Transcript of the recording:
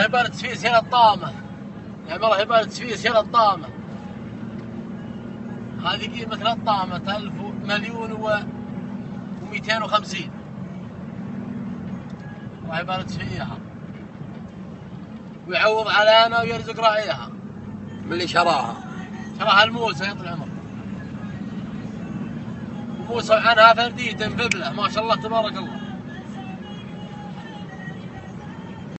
يبارك فيه سيل الطامة، يعني الله يبارك فيه سيل الطامة. هذه قيمة الطامة 1000 مليون و250. الله يبارك فيها ويعوض علينا ويرزق راعيها. من اللي شراها؟ شراها الموسى يطول عمره. موسى عنها فردية ببلة ما شاء الله تبارك الله.